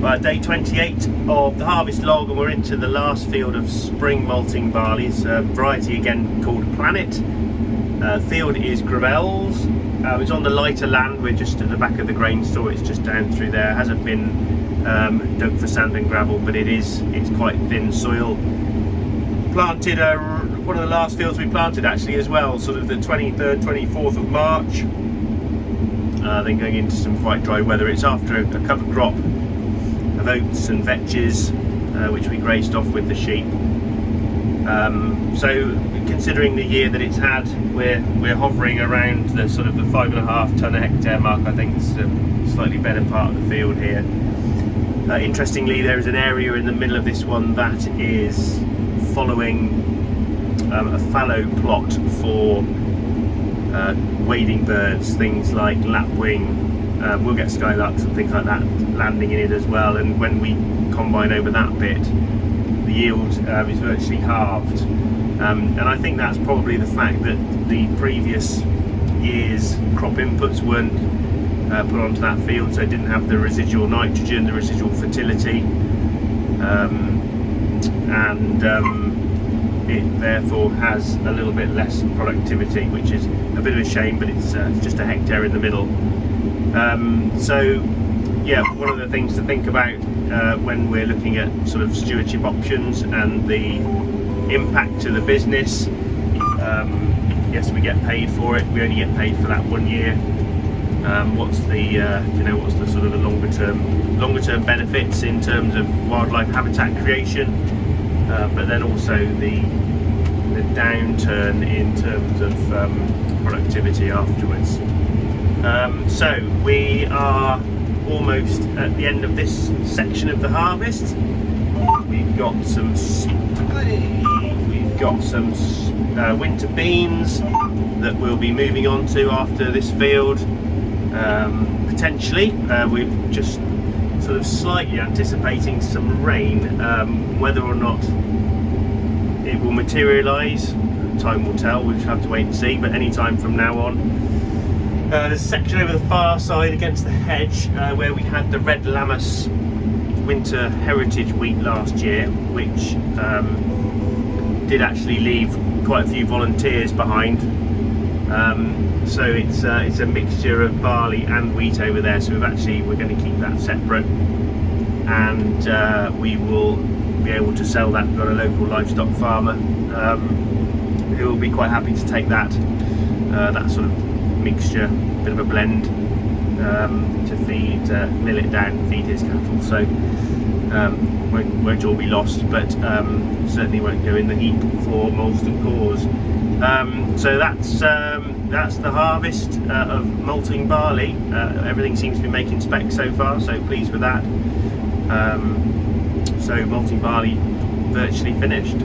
Day 28 of the harvest log, and we're into the last field of spring malting barley. It's a variety again called Planet. Field is Gravels. It's on the lighter land. We're just at the back of the grain store. It's just down through there. It hasn't been dug for sand and gravel, but it's quite thin soil. Planted one of the last fields we planted actually as well, sort of the 23rd, 24th of March. Then going into some quite dry weather. It's after a cover crop of oats and vetches, which we grazed off with the sheep. So considering the year that it's had, we're hovering around the sort of the 5.5 tonne a hectare mark. I think it's a slightly better part of the field here. Interestingly, there is an area in the middle of this one that is following a fallow plot for wading birds, things like lapwing. We'll get skylarks and things like that landing in it as well, and when we combine over that bit, the yield is virtually halved. And I think that's probably the fact that the previous year's crop inputs weren't put onto that field, so it didn't have the residual nitrogen, the residual fertility, and it therefore has a little bit less productivity, which is a bit of a shame, but it's just a hectare in the middle. So yeah, one of the things to think about when we're looking at sort of stewardship options and the impact to the business. Yes, we get paid for it. We only get paid for that 1 year. What's the what's the sort of the longer term benefits in terms of wildlife habitat creation, but then also the downturn in terms of productivity afterwards. So we are almost at the end of this section of the harvest. We've got some winter beans that we'll be moving on to after this field. Potentially, we're just sort of slightly anticipating some rain. Whether or not it will materialise, time will tell. We'll have to wait and see, but any time from now on. There's a section over the far side against the hedge where we had the red lammas winter heritage wheat last year, which did actually leave quite a few volunteers behind. So it's a mixture of barley and wheat over there. So we're going to keep that separate, and we will be able to sell that. We've got a local livestock farmer who will be quite happy to take that sort of mixture, bit of a blend, to mill it down and feed his cattle. So won't all be lost, but certainly won't go in the heap for Molston cause. So that's the harvest of malting barley. Everything seems to be making spec so far, so pleased with that. So malting barley virtually finished.